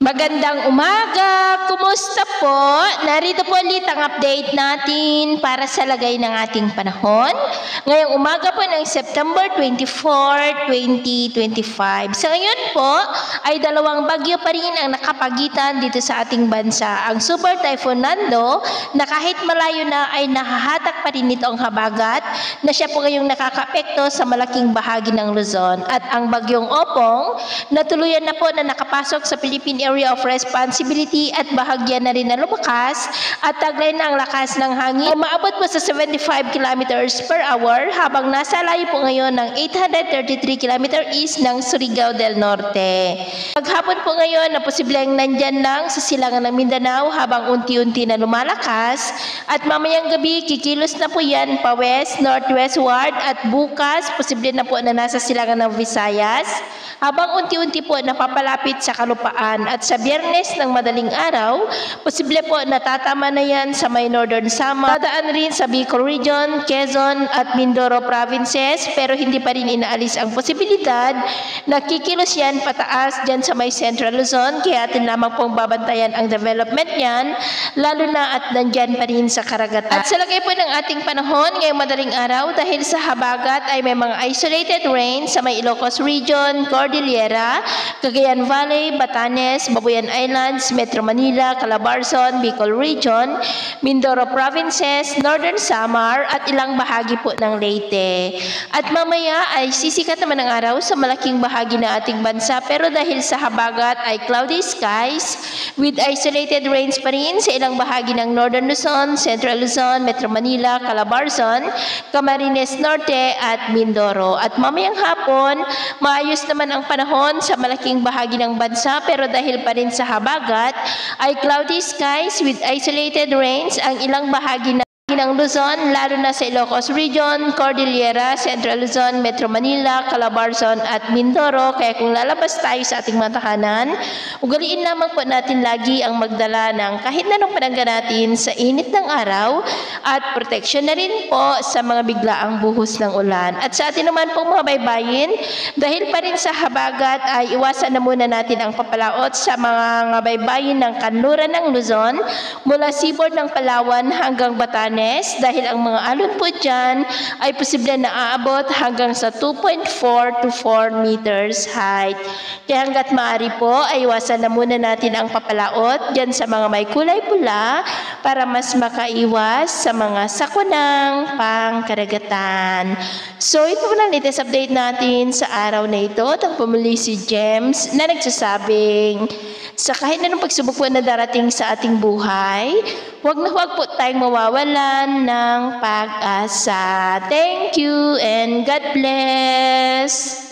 Magandang umaga! Kumusta po? Narito po ulit ang update natin para sa lagay ng ating panahon. Ngayong umaga po ng September 24, 2025. Sa ngayon po ay dalawang bagyo pa rin ang nakapagitan dito sa ating bansa. Ang Super Typhoon Nando na kahit malayo na ay nahahatak pa rin nito ang habagat na siya po ngayong nakakaapekto sa malaking bahagi ng Luzon. At ang bagyong Opong na tuluyan na po na nakapasok sa Philippine Area of Responsibility at bahagya na rin na lumakas at taglay na ang lakas ng hangin. Umaabot po sa 75 kilometers per hour habang nasa layo po ngayon ng 833 km east ng Surigao del Norte. Paghapon po ngayon na posibleng nandyan lang sa silangan ng Mindanao habang unti-unti na lumalakas at mamayang gabi kikilos na po yan pa west, northwestward at bukas posible na po na nasa silangan ng Visayas habang unti-unti po napapalapit sa kalupaan at sa Biyernes ng madaling araw, posible po natatama na yan sa may Northern Samar. Dadaan rin sa Bicol Region, Quezon at Mindoro provinces pero hindi pa rin inaalis ang posibilidad na kikilos yan pataas dyan sa may Central Luzon kaya atin lamang pong babantayan ang development niyan lalo na at nandyan pa rin sa karagatan. At sa lagay po ng ating panahon ngayong madaling araw dahil sa habagat ay may mga isolated rain sa may Ilocos Region, Cordillera, Cagayan Valley, Batanes, Babuyan Islands, Metro Manila, Calabarzon, Bicol Region, Mindoro Provinces, Northern Samar at ilang bahagi po ng Leyte. At mamaya ay sisikat naman ang araw sa malaking bahagi ng ating bansa pero dahil sa habagat ay cloudy skies with isolated rains pa rin sa ilang bahagi ng Northern Luzon, Central Luzon, Metro Manila, Calabarzon, Camarines Norte at Mindoro. At mamayang hapon, maayos naman ang panahon sa malaking bahagi ng bansa pero dahil pa rin sa habagat ay cloudy skies with isolated rains ang ilang bahagi ng Luzon, lalo na sa Ilocos Region, Cordillera, Central Luzon, Metro Manila, Calabarzon at Mindoro. Kaya kung lalabas tayo sa ating mga tahanan, ugaliin lamang po natin lagi ang magdala ng kahit na anong panangga natin sa init ng araw at protection na rin po sa mga biglaang buhos ng ulan. At sa atin naman pong mga baybayin, dahil pa rin sa habagat ay iwasan na muna natin ang papalaot sa mga baybayin ng kanluran ng Luzon mula seaboard ng Palawan hanggang Batanes dahil ang mga alon po dyan ay posible na aabot hanggang sa 2.4 to 4 meters height. Kaya hanggat maaari po ay iwasan na muna natin ang papalaot dyan sa mga may kulay pula para mas makaiwas sa mga sakunang pangkaragatan. So ito po ang latest update natin sa araw na ito. At pumuli si James na nagsasabing sa kahit anong pagsubok po na darating sa ating buhay, huwag po tayong mawawalan ng pag-asa. Thank you and God bless!